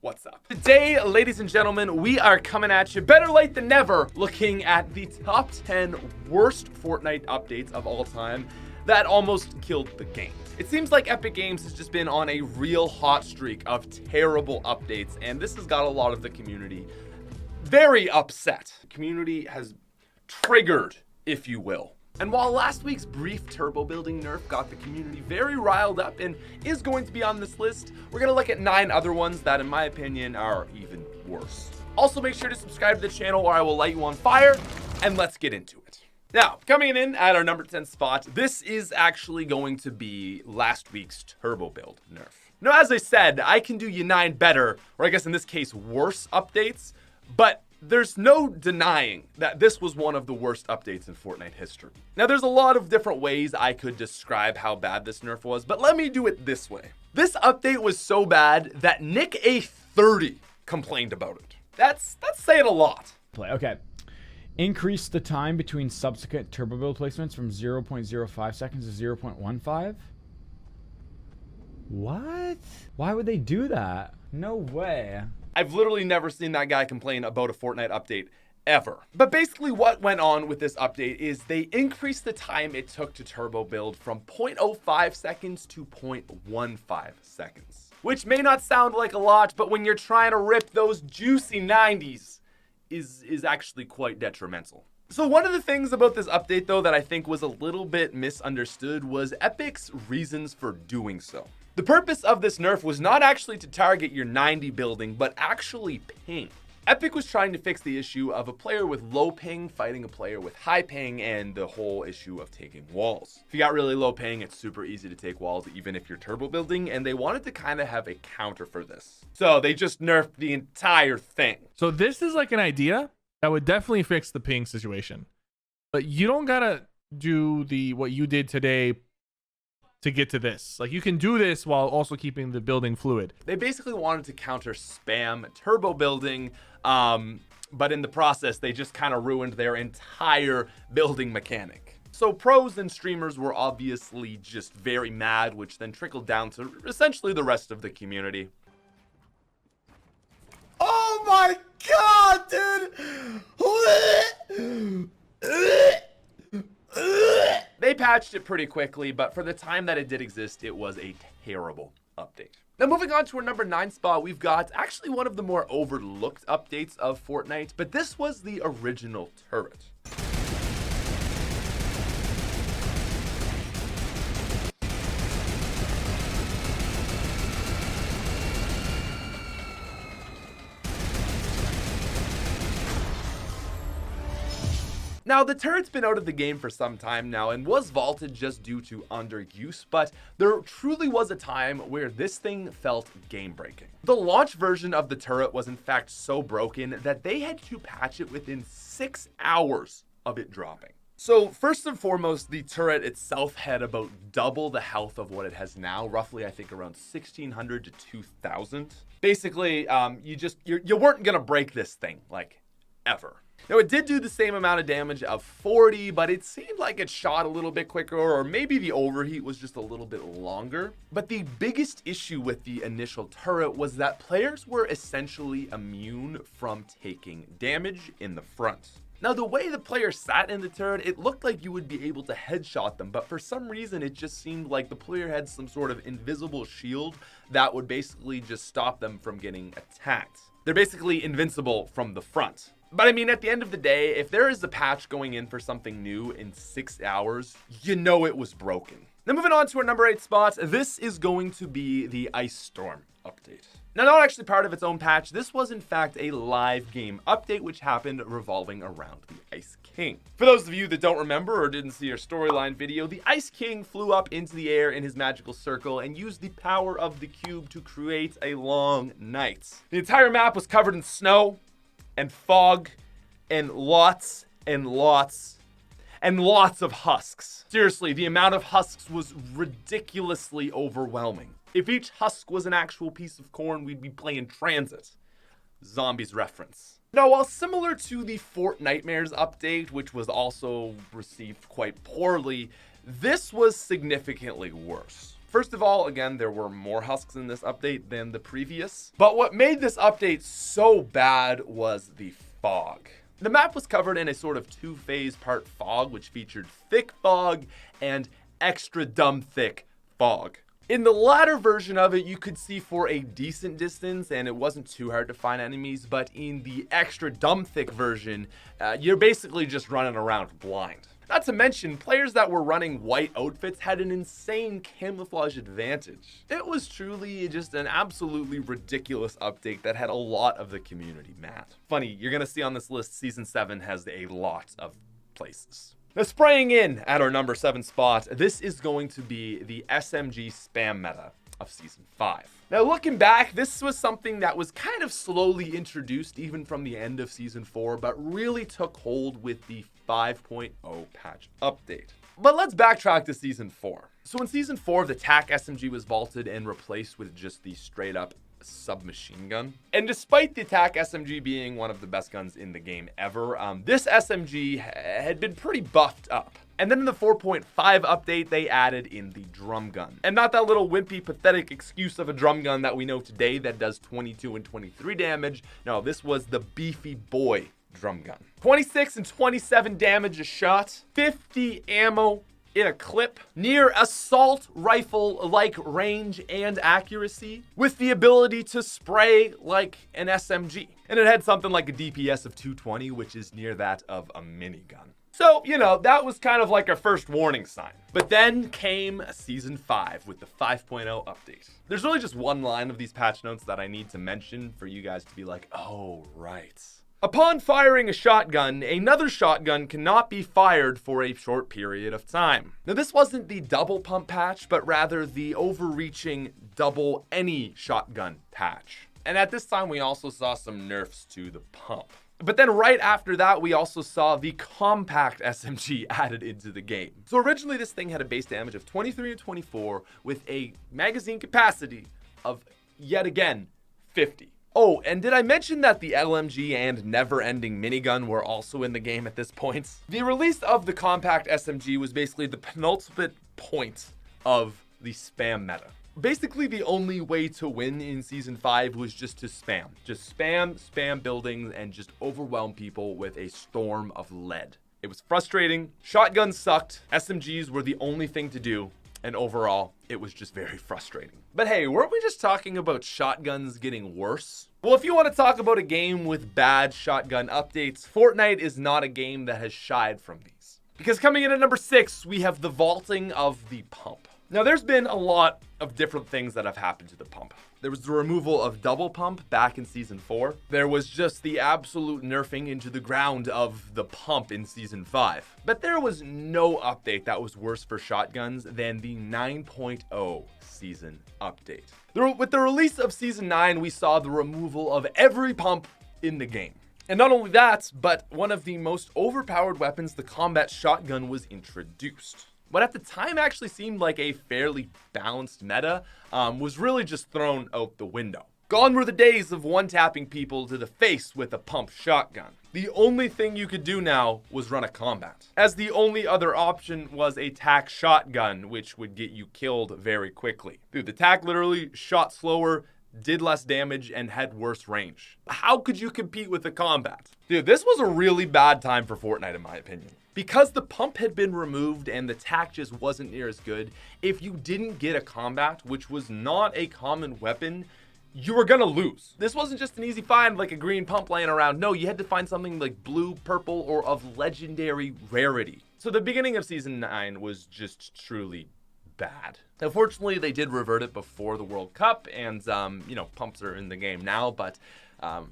What's up? Today, ladies and gentlemen, we are coming at you better late than never, looking at the top 10 worst Fortnite updates of all time that almost killed the game. It seems like Epic Games has just been on a real hot streak of terrible updates, and this has got a lot of the community very upset. The community has triggered, if you will. And while last week's brief turbo building nerf got the community very riled up and is going to be on this list, we're going to look at 9 other ones that, in my opinion, are even worse. Also, make sure to subscribe to the channel or I will light you on fire, and let's get into it. Now, coming in at our number 10 spot, this is actually going to be last week's turbo build nerf. Now, as I said, I can do you 9 better, or I guess in this case, worse updates, but there's no denying that this was one of the worst updates in Fortnite history. Now, there's a lot of different ways I could describe how bad this nerf was, but let me do it this way. This update was so bad that Nick A30 complained about it. That's saying a lot. Okay. Increase the time between subsequent turbo build placements from 0.05 seconds to 0.15. What? Why would they do that? No way. I've literally never seen that guy complain about a Fortnite update ever. But basically what went on with this update is they increased the time it took to turbo build from 0.05 seconds to 0.15 seconds. Which may not sound like a lot, but when you're trying to rip those juicy 90s is actually quite detrimental. So one of the things about this update though that I think was a little bit misunderstood was Epic's reasons for doing so. The purpose of this nerf was not actually to target your 90 building, but actually ping. Epic was trying to fix the issue of a player with low ping fighting a player with high ping and the whole issue of taking walls. If you got really low ping, it's super easy to take walls even if you're turbo building, and they wanted to kind of have a counter for this. So they just nerfed the entire thing. So this is like an idea that would definitely fix the ping situation. But you don't gotta do what you did today to get to this. Like, you can do this while also keeping the building fluid. They basically wanted to counter spam turbo building, but in the process, they just kind of ruined their entire building mechanic. So pros and streamers were obviously just very mad, which then trickled down to essentially the rest of the community. Oh my god, dude! They patched it pretty quickly, but for the time that it did exist, it was a terrible update. Now, moving on to our number 9 spot, we've got actually one of the more overlooked updates of Fortnite, but this was the original turret. Now, the turret's been out of the game for some time now and was vaulted just due to underuse, but there truly was a time where this thing felt game-breaking. The launch version of the turret was in fact so broken that they had to patch it within 6 hours of it dropping. So first and foremost, the turret itself had about double the health of what it has now, roughly I think around 1,600 to 2,000. Basically, you weren't gonna break this thing, like, ever. Now, it did do the same amount of damage of 40, but it seemed like it shot a little bit quicker, or maybe the overheat was just a little bit longer. But the biggest issue with the initial turret was that players were essentially immune from taking damage in the front. Now, the way the player sat in the turret, it looked like you would be able to headshot them, but for some reason, it just seemed like the player had some sort of invisible shield that would basically just stop them from getting attacked. They're basically invincible from the front. But I mean, at the end of the day, if there is a patch going in for something new in 6 hours, you know it was broken. Now, moving on to our number 8 spot, this is going to be the Ice Storm update. Now, not actually part of its own patch, this was in fact a live game update which happened revolving around the Ice King. For those of you that don't remember or didn't see our storyline video, the Ice King flew up into the air in his magical circle and used the power of the cube to create a long night. The entire map was covered in snow and fog and lots of husks. Seriously, the amount of husks was ridiculously overwhelming. If each husk was an actual piece of corn, we'd be playing Transit. Zombies reference. Now, while similar to the Fortnitemares update, which was also received quite poorly, this was significantly worse. First of all, again, there were more husks in this update than the previous. But what made this update so bad was the fog. The map was covered in a sort of two-phase part fog, which featured thick fog and extra dumb thick fog. In the latter version of it, you could see for a decent distance and it wasn't too hard to find enemies, but in the extra dumb thick version, you're basically just running around blind. Not to mention, players that were running white outfits had an insane camouflage advantage. It was truly just an absolutely ridiculous update that had a lot of the community mad. Funny, you're gonna see on this list, Season 7 has a lot of places. Now, spraying in at our number 7 spot, this is going to be the SMG Spam meta of Season 5. Now, looking back, this was something that was kind of slowly introduced even from the end of Season 4, but really took hold with the 5.0 patch update. But let's backtrack to Season 4. So in Season 4, the TAC SMG was vaulted and replaced with just the straight up submachine gun. And despite the TAC SMG being one of the best guns in the game ever, this SMG had been pretty buffed up. And then in the 4.5 update, they added in the drum gun. And not that little wimpy, pathetic excuse of a drum gun that we know today that does 22 and 23 damage. No, this was the beefy boy drum gun. 26 and 27 damage a shot, 50 ammo in a clip, near assault rifle-like range and accuracy, with the ability to spray like an SMG. And it had something like a DPS of 220, which is near that of a minigun. So, you know, that was kind of like our first warning sign. But then came Season 5 with the 5.0 update. There's really just one line of these patch notes that I need to mention for you guys to be like, oh, right. Upon firing a shotgun, another shotgun cannot be fired for a short period of time. Now, this wasn't the double pump patch, but rather the overreaching double any shotgun patch. And at this time, we also saw some nerfs to the pump. But then right after that, we also saw the compact SMG added into the game. So originally this thing had a base damage of 23 and 24 with a magazine capacity of, yet again, 50. Oh, and did I mention that the LMG and never-ending minigun were also in the game at this point? The release of the compact SMG was basically the penultimate point of the spam meta. Basically, the only way to win in Season 5 was just to spam. Just spam buildings, and just overwhelm people with a storm of lead. It was frustrating, shotguns sucked, SMGs were the only thing to do, and overall, it was just very frustrating. But hey, weren't we just talking about shotguns getting worse? Well, if you want to talk about a game with bad shotgun updates, Fortnite is not a game that has shied from these. Because coming in at number 6, we have the vaulting of the pump. Now, there's been a lot of different things that have happened to the pump. There was the removal of double pump back in Season 4. There was just the absolute nerfing into the ground of the pump in Season 5. But there was no update that was worse for shotguns than the 9.0 season update. With the release of Season 9, we saw the removal of every pump in the game. And not only that, but one of the most overpowered weapons, the combat shotgun, was introduced. What at the time actually seemed like a fairly balanced meta was really just thrown out the window. Gone were the days of one-tapping people to the face with a pump shotgun. The only thing you could do now was run a combat, as the only other option was a TAC shotgun, which would get you killed very quickly. Dude, the TAC literally shot slower, did less damage, and had worse range. How could you compete with the combat? Dude, this was a really bad time for Fortnite in my opinion. Because the pump had been removed and the TAC just wasn't near as good, if you didn't get a combat, which was not a common weapon, you were gonna lose. This wasn't just an easy find like a green pump laying around. No, you had to find something like blue, purple, or of legendary rarity. So the beginning of Season 9 was just truly bad. Unfortunately, they did revert it before the World Cup, and pumps are in the game now, but it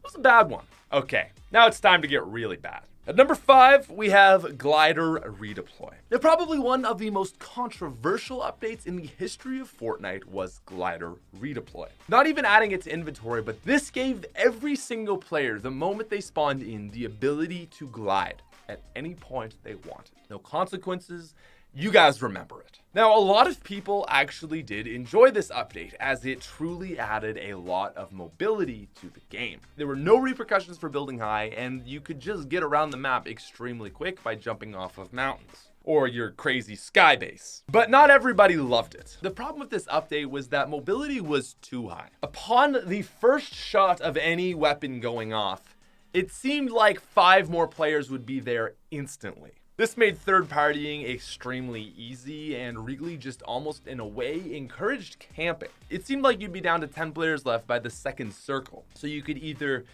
was a bad one. Okay, now it's time to get really bad. At number 5, we have Glider Redeploy. Now, probably one of the most controversial updates in the history of Fortnite was Glider Redeploy. Not even adding it to inventory, but this gave every single player, the moment they spawned in, the ability to glide at any point they wanted. No consequences. You guys remember it. Now, a lot of people actually did enjoy this update as it truly added a lot of mobility to the game. There were no repercussions for building high, and you could just get around the map extremely quick by jumping off of mountains. or your crazy sky base. But not everybody loved it. The problem with this update was that mobility was too high. Upon the first shot of any weapon going off, it seemed like 5 more players would be there instantly. This made third partying extremely easy and really just almost in a way encouraged camping. It seemed like you'd be down to 10 players left by the second circle. So you could either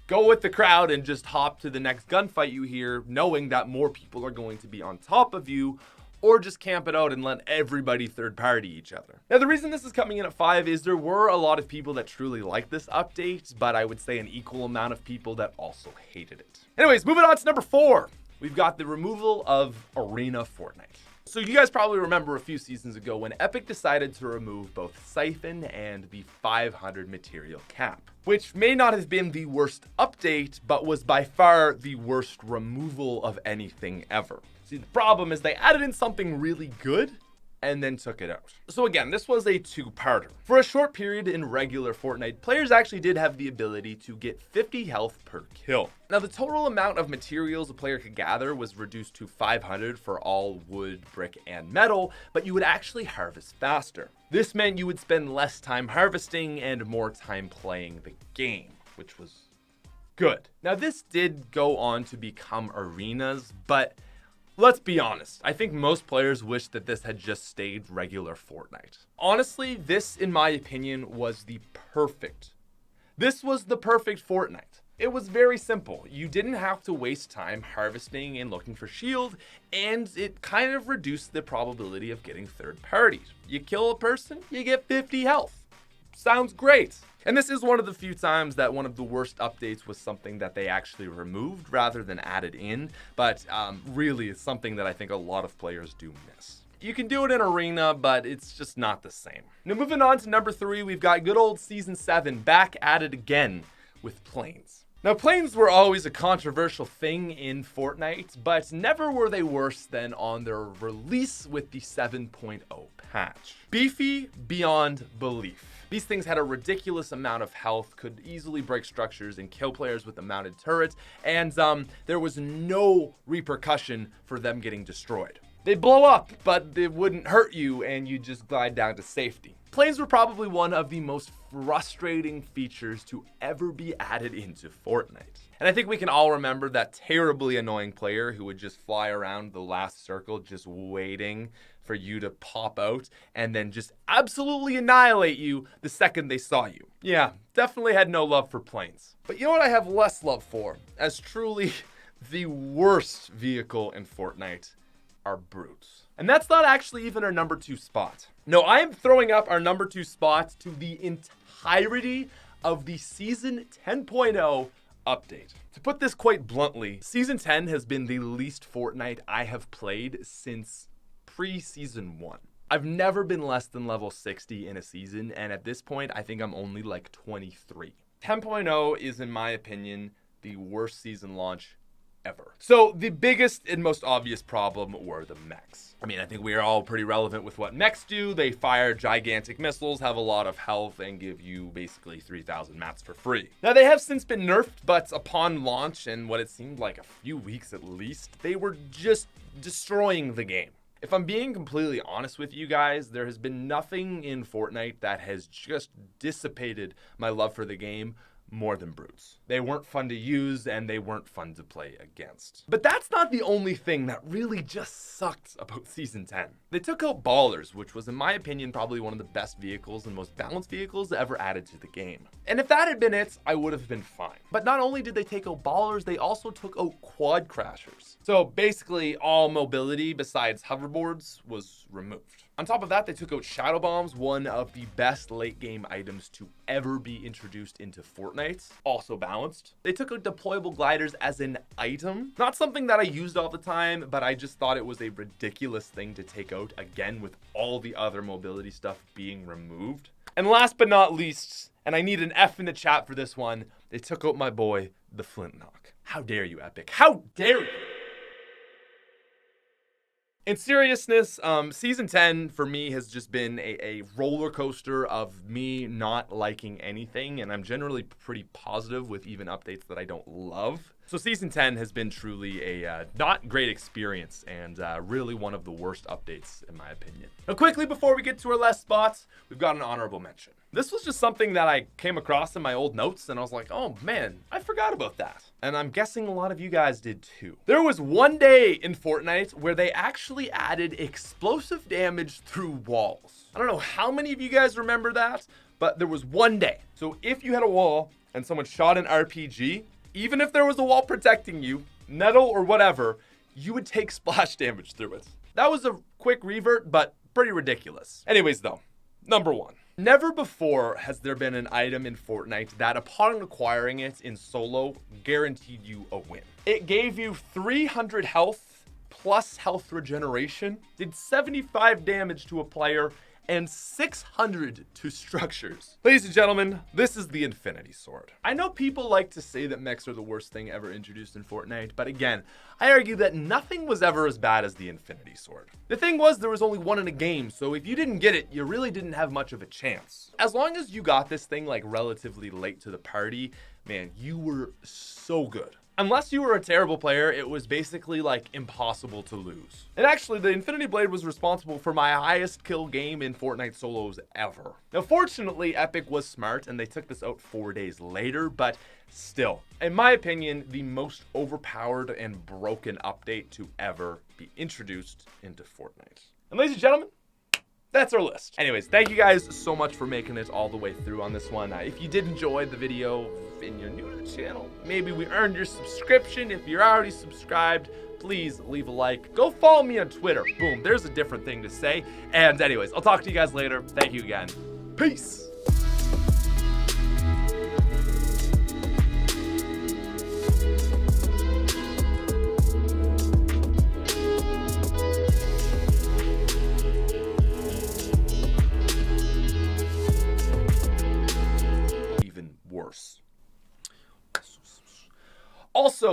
go with the crowd and just hop to the next gunfight you hear, knowing that more people are going to be on top of you, or just camp it out and let everybody third party each other. Now, the reason this is coming in at 5 is there were a lot of people that truly liked this update, but I would say an equal amount of people that also hated it. Anyways, moving on to number 4. We've got the removal of Arena Fortnite. So you guys probably remember a few seasons ago when Epic decided to remove both Siphon and the 500 material cap, which may not have been the worst update, but was by far the worst removal of anything ever. See, the problem is they added in something really good and then took it out. So again, this was a 2-parter. For a short period in regular Fortnite, players actually did have the ability to get 50 health per kill. Now, the total amount of materials a player could gather was reduced to 500 for all wood, brick, and metal, but you would actually harvest faster. This meant you would spend less time harvesting and more time playing the game, which was good. Now, this did go on to become arenas, but let's be honest, I think most players wish that this had just stayed regular Fortnite. Honestly, this, in my opinion, was the perfect Fortnite. It was very simple. You didn't have to waste time harvesting and looking for shield, and it kind of reduced the probability of getting third parties. You kill a person, you get 50 health. Sounds great. And this is one of the few times that one of the worst updates was something that they actually removed rather than added in, but really it's something that I think a lot of players do miss. You can do it in Arena, but it's just not the same. Now, moving on to number 3, we've got good old Season 7 back at it again with planes. Now, planes were always a controversial thing in Fortnite, but never were they worse than on their release with the 7.0 patch. Beefy beyond belief. These things had a ridiculous amount of health, could easily break structures and kill players with a mounted turret, and there was no repercussion for them getting destroyed. They'd blow up, but it wouldn't hurt you, and you'd just glide down to safety. Planes were probably one of the most frustrating features to ever be added into Fortnite. And I think we can all remember that terribly annoying player who would just fly around the last circle just waiting for you to pop out and then just absolutely annihilate you the second they saw you. Yeah, definitely had no love for planes. But you know what I have less love for? As truly the worst vehicle in Fortnite are brutes. And that's not actually even our number 2 spot. No, I am throwing up our number 2 spot to the entirety of the Season 10.0 update. To put this quite bluntly, Season 10 has been the least Fortnite I have played since pre-Season 1. I've never been less than level 60 in a season, and at this point, I think I'm only like 23. 10.0 is, in my opinion, the worst season launch ever. So the biggest and most obvious problem were the mechs. I mean, I think we are all pretty relevant with what mechs do. They fire gigantic missiles, have a lot of health, and give you basically 3,000 mats for free. Now, they have since been nerfed, but upon launch, and what it seemed like a few weeks at least, they were just destroying the game. If I'm being completely honest with you guys, there has been nothing in Fortnite that has just dissipated my love for the game more than brutes. They weren't fun to use and they weren't fun to play against. But that's not the only thing that really just sucked about Season 10. They took out Ballers, which was in my opinion probably one of the best vehicles and most balanced vehicles ever added to the game. And if that had been it, I would have been fine. But not only did they take out Ballers, they also took out Quad Crashers. So basically all mobility besides hoverboards was removed. On top of that, they took out Shadow Bombs, one of the best late game items to ever be introduced into Fortnite, also balanced. They took out deployable gliders as an item, not something that I used all the time, but I just thought it was a ridiculous thing to take out, again, with all the other mobility stuff being removed. And last but not least, and I need an F in the chat for this one, they took out my boy, the Flintlock. How dare you, Epic? How dare you? In seriousness, season 10 for me has just been a roller coaster of me not liking anything, and I'm generally pretty positive with even updates that I don't love. So season 10 has been truly a not great experience, and really one of the worst updates in my opinion. Now quickly before we get to our last spots, we've got an honorable mention. This was just something that I came across in my old notes, and I was like, oh man, I forgot about that. And I'm guessing a lot of you guys did too. There was one day in Fortnite where they actually added explosive damage through walls. I don't know how many of you guys remember that, but there was one day. So if you had a wall and someone shot an RPG, even if there was a wall protecting you, metal or whatever, you would take splash damage through it. That was a quick revert, but pretty ridiculous. Anyways though, number one. Never before has there been an item in Fortnite that upon acquiring it in solo guaranteed you a win. It gave you 300 health plus health regeneration, did 75 damage to a player, and 600 to structures. Ladies and gentlemen, this is the Infinity Sword. I know people like to say that mechs are the worst thing ever introduced in Fortnite, but again, I argue that nothing was ever as bad as the Infinity Sword. The thing was, there was only one in a game, so if you didn't get it, you really didn't have much of a chance. As long as you got this thing like relatively late to the party, man, you were so good. Unless you were a terrible player, it was basically like impossible to lose. And actually, the Infinity Blade was responsible for my highest kill game in Fortnite solos ever. Now, fortunately, Epic was smart and they took this out 4 days later, but still, in my opinion, the most overpowered and broken update to ever be introduced into Fortnite. And ladies and gentlemen, that's our list. Anyways, thank you guys so much for making it all the way through on this one. If you did enjoy the video and you're new to the channel, maybe we earned your subscription. If you're already subscribed, please leave a like. Go follow me on Twitter. Boom, there's a different thing to say. And anyways, I'll talk to you guys later. Thank you again. Peace. Worse. Also,